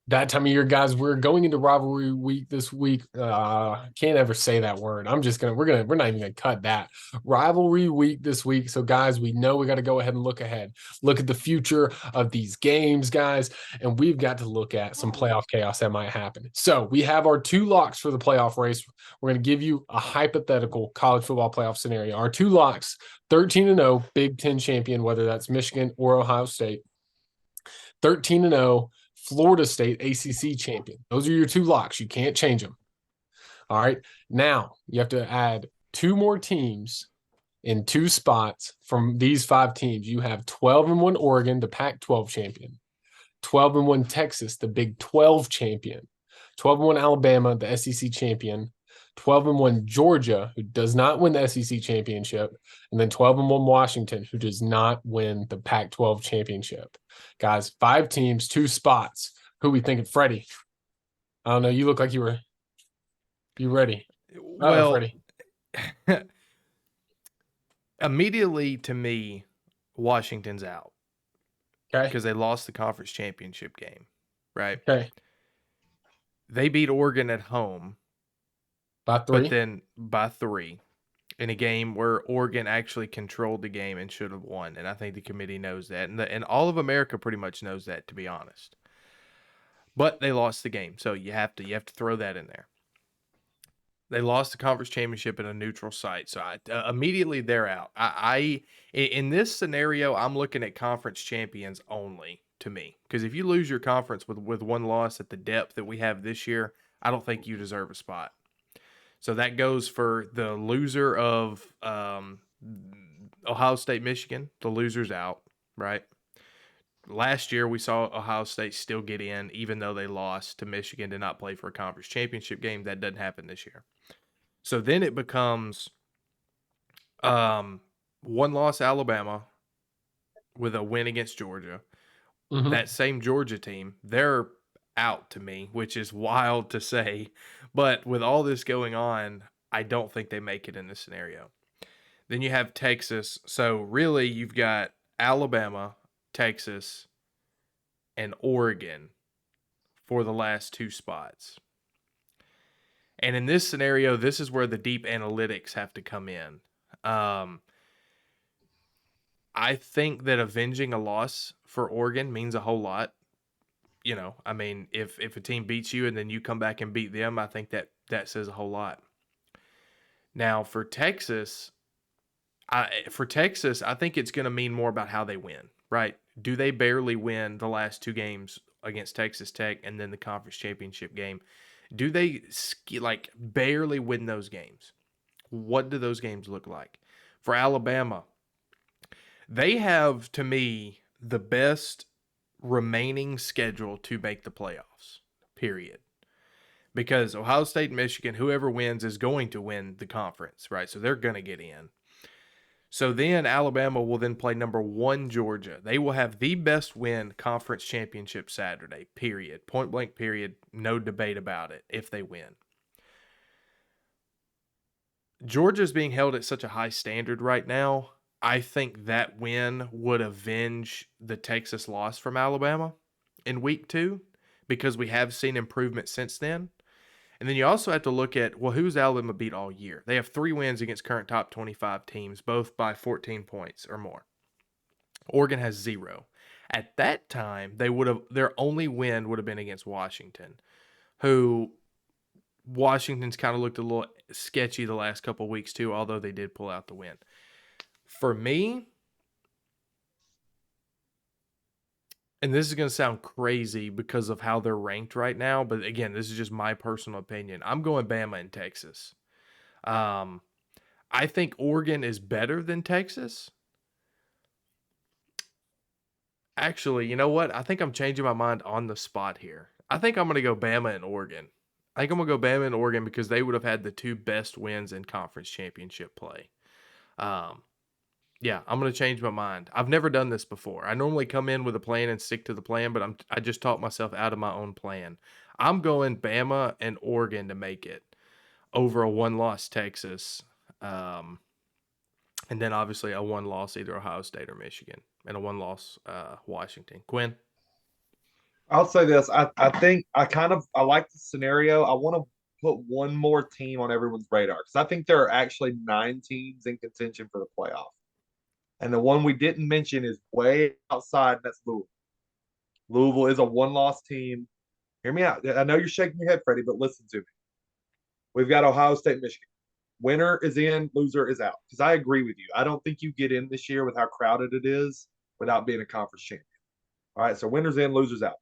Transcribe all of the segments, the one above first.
That time of year, guys, we're going into rivalry week this week. Can't ever say that word. We're not even gonna cut that. Rivalry week this week. So, guys, we know we got to go ahead and look ahead, look at the future of these games, guys, and we've got to look at some playoff chaos that might happen. So, we have our two locks for the playoff race. We're gonna give you a hypothetical college football playoff scenario. Our two locks: 13-0 Big Ten champion, whether that's Michigan or Ohio State. 13-0 Florida State ACC champion. Those are your two locks. You can't change them. All right. Now you have to add two more teams in two spots from these five teams. You have 12-1 Oregon, the Pac-12 champion. 12-1 Texas, the Big 12 champion. 12-1 Alabama, the SEC champion. 12-1 Georgia, who does not win the SEC championship, and then 12-1 Washington, who does not win the Pac-12 championship. Guys, five teams, two spots. Who we thinking? Freddie. I don't know. You look like you ready. Well, Freddie. immediately to me, Washington's out Okay. because they lost the conference championship game, right? Okay. They beat Oregon at home, By but three. then by 3 in a game where Oregon actually controlled the game and should have won. And I think the committee knows that. And all of America pretty much knows that, to be honest. But they lost the game. So you have to throw that in there. They lost the conference championship at a neutral site. So immediately they're out. In this scenario, I'm looking at conference champions only to me. Because if you lose your conference with one loss at the depth that we have this year, I don't think you deserve a spot. So that goes for the loser of Ohio State, Michigan. The loser's out, right? Last year, we saw Ohio State still get in, even though they lost to Michigan, did not play for a conference championship game. That doesn't happen this year. So then it becomes one loss Alabama with a win against Georgia. Mm-hmm. That same Georgia team, they're out to me, which is wild to say. But with all this going on, I don't think they make it in this scenario. Then you have Texas. So really, you've got Alabama, Texas, and Oregon for the last two spots. And in this scenario, this is where the deep analytics have to come in. I think that avenging a loss for Oregon means a whole lot. You know, I mean, if a team beats you and then you come back and beat them, I think that says a whole lot. Now for Texas, I think it's going to mean more about how they win, right? Do they barely win the last two games against Texas Tech and then the conference championship game? Do they barely win those games? What do those games look like? For Alabama, they have, to me, the best remaining schedule to make the playoffs, period. Because Ohio State and Michigan, whoever wins is going to win the conference, right? So they're going to get in. So then Alabama will then play number 1 Georgia. They will have the best win conference championship Saturday, period. Point blank, period. No debate about it if they win. Georgia's being held at such a high standard right now. I think that win would avenge the Texas loss from Alabama in week 2 because we have seen improvement since then. And then you also have to look at, well, who's Alabama beat all year? They have 3 wins against current top 25 teams, both by 14 points or more. Oregon has 0. At that time, their only win would have been against Washington, who Washington's kind of looked a little sketchy the last couple of weeks too, although they did pull out the win. For me, and this is going to sound crazy because of how they're ranked right now, but again, this is just my personal opinion. I'm going Bama and Texas. I think Oregon is better than Texas. Actually, you know what? I think I'm changing my mind on the spot here. I think I'm going to go Bama and Oregon. I think I'm going to go Bama and Oregon because they would have had the 2 best wins in conference championship play. Yeah, I'm going to change my mind. I've never done this before. I normally come in with a plan and stick to the plan, but I just talked myself out of my own plan. I'm going Bama and Oregon to make it over a 1-loss Texas. And then obviously a 1-loss either Ohio State or Michigan and a 1-loss Washington. Quinn? I'll say this. I think I like the scenario. I want to put one more team on everyone's radar because I think there are actually 9 teams in contention for the playoff. And the one we didn't mention is way outside, and that's Louisville. Louisville is a one-loss team. Hear me out. I know you're shaking your head, Freddie, but listen to me. We've got Ohio State, Michigan. Winner is in, loser is out. Because I agree with you. I don't think you get in this year with how crowded it is without being a conference champion. All right, so winners in, losers out.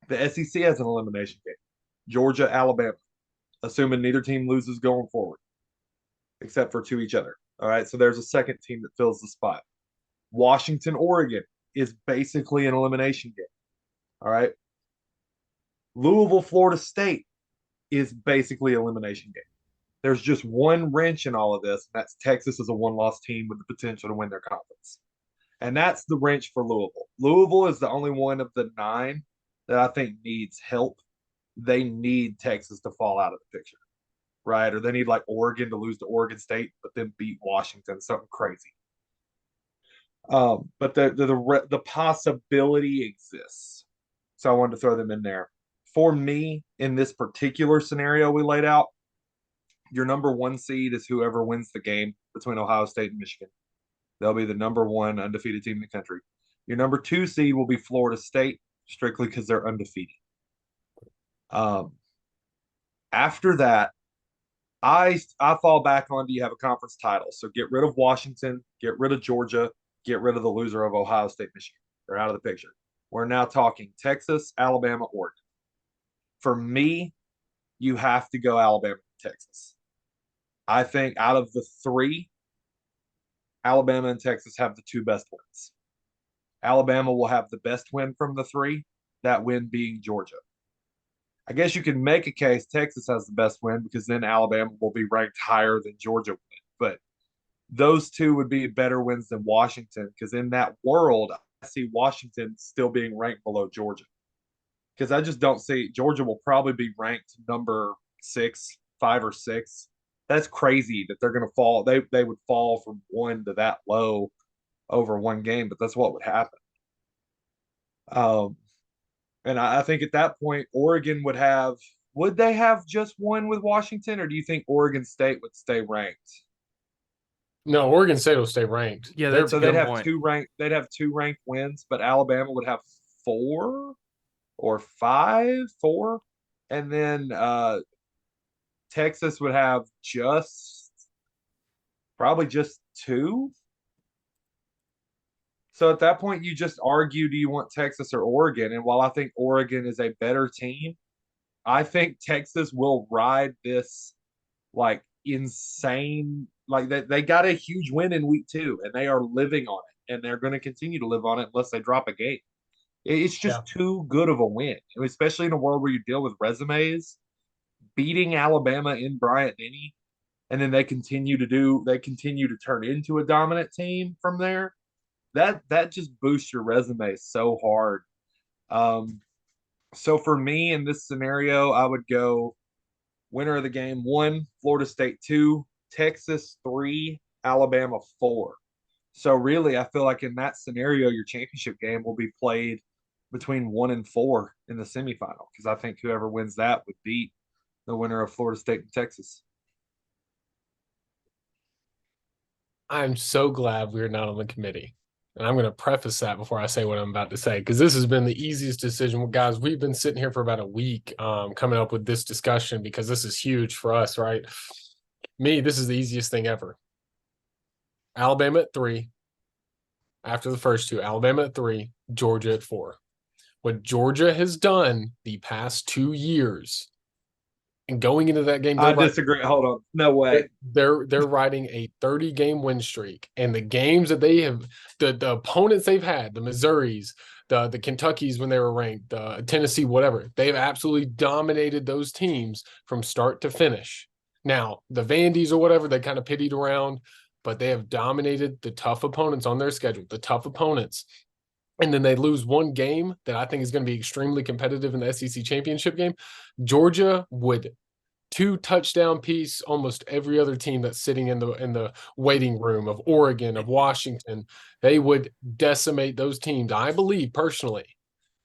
The SEC has an elimination game. Georgia, Alabama, assuming neither team loses going forward, except for to each other. All right, so there's a second team that fills the spot. Washington, Oregon is basically an elimination game. All right. Louisville, Florida State is basically an elimination game. There's just one wrench in all of this, and that's Texas as a one-loss team with the potential to win their conference. And that's the wrench for Louisville. Louisville is the only one of the 9 that I think needs help. They need Texas to fall out of the picture, right? Or they need like Oregon to lose to Oregon State, but then beat Washington, something crazy. But the possibility exists, so I wanted to throw them in there. For me, in this particular scenario we laid out, your number 1 seed is whoever wins the game between Ohio State and Michigan. They'll be the number 1 undefeated team in the country. Your number 2 seed will be Florida State, strictly because they're undefeated. Um, After that, I fall back on, do you have a conference title? So get rid of Washington, get rid of Georgia, get rid of the loser of Ohio State, Michigan. They're out of the picture. We're now talking Texas, Alabama, Oregon. For me, you have to go Alabama and Texas. I think out of the 3, Alabama and Texas have the 2 best wins. Alabama will have the best win from the 3, that win being Georgia. I guess you can make a case Texas has the best win because then Alabama will be ranked higher than Georgia would. But those 2 would be better wins than Washington because in that world, I see Washington still being ranked below Georgia. Because I just don't see Georgia will probably be ranked number 6, 5 or 6. That's crazy that they're going to fall. They would fall from 1 to that low over one game, but that's what would happen. Um, and I think at that point, Oregon would they have just one with Washington, or do you think Oregon State would stay ranked? No, Oregon State will stay ranked. Yeah, They're that's a So good point. they'd have 2 ranked wins, but Alabama would have 4 or 5, 4, and then Texas would have probably just 2. So at that point, you just argue, do you want Texas or Oregon? And while I think Oregon is a better team, I think Texas will ride this like insane. Like they got a huge win in week 2, and they are living on it, and they're going to continue to live on it unless they drop a game. It's Yeah. just too good of a win, especially in a world where you deal with resumes. Beating Alabama in Bryant Denny, and then they continue to turn into a dominant team from there. That just boosts your resume so hard. Um, so for me in this scenario, I would go winner of the game 1, Florida State 2, Texas 3, Alabama 4. So really, I feel like in that scenario, your championship game will be played between 1 and 4 in the semifinal because I think whoever wins that would beat the winner of Florida State and Texas. I'm so glad we're not on the committee. And I'm going to preface that before I say what I'm about to say, because this has been the easiest decision. Guys, we've been sitting here for about a week coming up with this discussion because this is huge for us, right? Me, this is the easiest thing ever. Alabama at 3. After the first 2, Alabama at 3, Georgia at 4. What Georgia has done the past 2 years and going into that game, I disagree. Hold on. No way. they're riding a 30-game win streak, and the games that they have, the opponents they've had, the Missouris, the Kentuckys when they were ranked, the Tennessee, whatever, they've absolutely dominated those teams from start to finish. Now the Vandies or whatever, they kind of pitted around, but they have dominated the tough opponents on their schedule, the tough opponents. And then they lose one game that I think is going to be extremely competitive in the SEC championship game. Georgia would 2-touchdown piece almost every other team that's sitting in the waiting room of Oregon, of Washington. They would decimate those teams, I believe personally.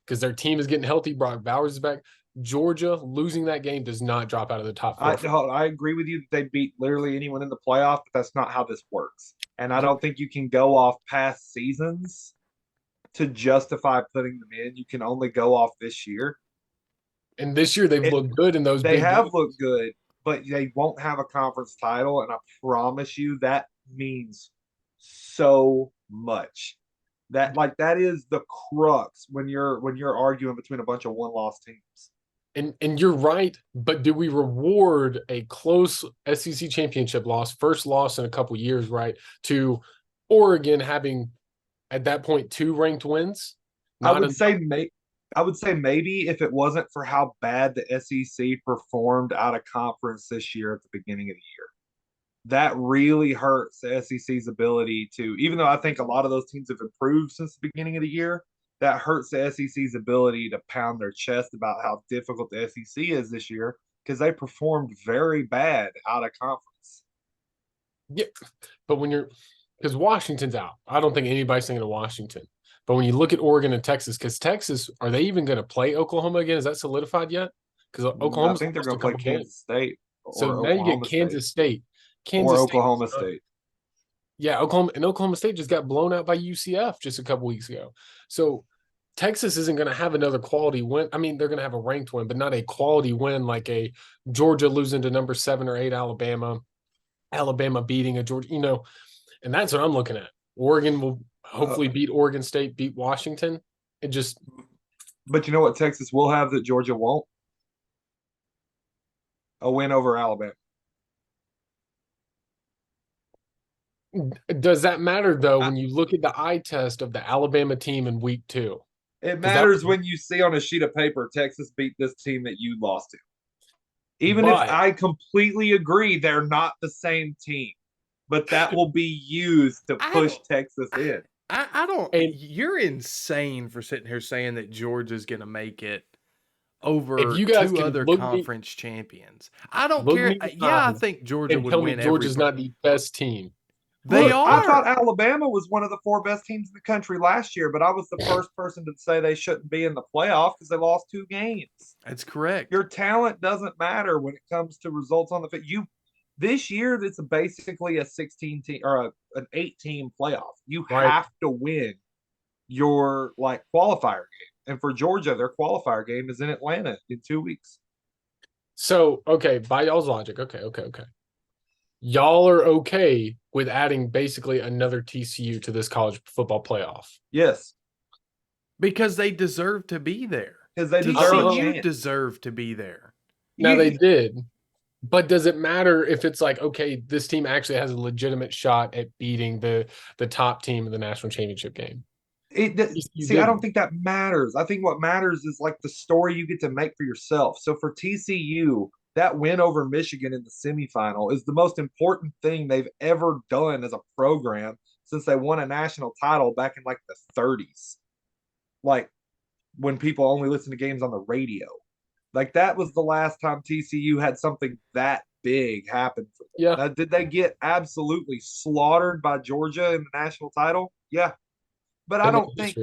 because their team is getting healthy. Brock Bowers is back. Georgia losing that game does not drop out of the top four. I agree with you that they beat literally anyone in the playoff, but that's not how this works. And I don't think you can go off past seasons to justify putting them in. You can only go off this year. And this year they've looked good in those They big have games. looked good, but they won't have a conference title, and I promise you that means so much. That is the crux when you're arguing between a bunch of one-loss teams. And you're right, but do we reward a close SEC championship loss, first loss in a couple years, right, to Oregon having at that point 2 ranked wins? I would say maybe if it wasn't for how bad the SEC performed out of conference this year at the beginning of the year. That really hurts the SEC's ability to, even though I think a lot of those teams have improved since the beginning of the year, that hurts the SEC's ability to pound their chest about how difficult the SEC is this year because they performed very bad out of conference. Yeah, but because Washington's out, I don't think anybody's thinking of Washington. But when you look at Oregon and Texas, because Texas, are they even going to play Oklahoma again? Is that solidified yet? Because I think they're going to play Kansas State. So now you get Kansas State. Or Oklahoma State. Yeah, Oklahoma State just got blown out by UCF just a couple weeks ago. So Texas isn't going to have another quality win. I mean, they're going to have a ranked win, but not a quality win like a Georgia losing to number 7 or 8 Alabama, Alabama beating a Georgia, and that's what I'm looking at. Oregon will hopefully beat Oregon State, beat Washington. But you know what Texas will have that Georgia won't? A win over Alabama. Does that matter, though, when you look at the eye test of the Alabama team in week 2? It matters when you see on a sheet of paper Texas beat this team that you lost to. Even if I completely agree they're not the same team, but that will be used to push Texas in. I don't. You're insane for sitting here saying that Georgia's going to make it over if you guys 2 other conference champions. I don't care. Yeah, I think Georgia would win. Georgia's not the best team. They are. I thought Alabama was one of the 4 best teams in the country last year, but I was the first person to say they shouldn't be in the playoff because they lost 2 games. That's correct. Your talent doesn't matter when it comes to results on the field. This year, it's basically a 16 team or an 8-team playoff. You have to win your qualifier game, and for Georgia, their qualifier game is in Atlanta in 2 weeks. So, by y'all's logic, okay. Y'all are okay with adding basically another TCU to this college football playoff? Yes. Because they deserve to be there. Because they deserve to be there. Now they did. But does it matter if it's this team actually has a legitimate shot at beating the top team in the national championship game? I don't think that matters. I think what matters is the story you get to make for yourself. So for TCU, that win over Michigan in the semifinal is the most important thing they've ever done as a program since they won a national title back in the 30s. When people only listen to games on the radio. That was the last time TCU had something that big happen for them. Yeah. Now, did they get absolutely slaughtered by Georgia in the national title? Yeah. But I don't think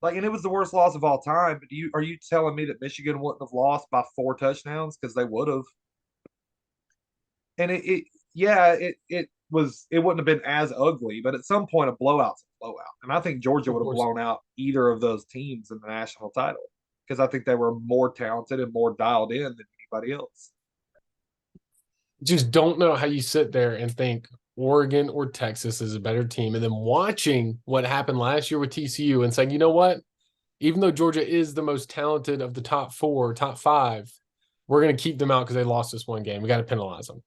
and it was the worst loss of all time. But are you telling me that Michigan wouldn't have lost by 4 touchdowns? Because they would have. And it wouldn't have been as ugly, but at some point a blowout's a blowout. And I think Georgia would have blown out either of those teams in the national title because I think they were more talented and more dialed in than anybody else. Just don't know how you sit there and think Oregon or Texas is a better team, and then watching what happened last year with TCU and saying, you know what, even though Georgia is the most talented of the top 4, top 5, we're going to keep them out because they lost this one game. We got to penalize them.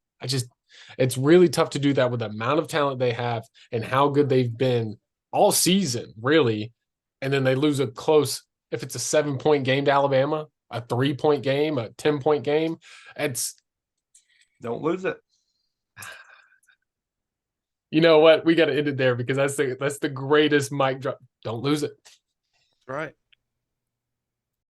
It's really tough to do that with the amount of talent they have and how good they've been all season, really. And then they lose a close, if it's a 7-point game to Alabama, a 3-point game, a 10-point game, don't lose it. You know what? We got to end it there because that's the greatest mic drop. Don't lose it. Right.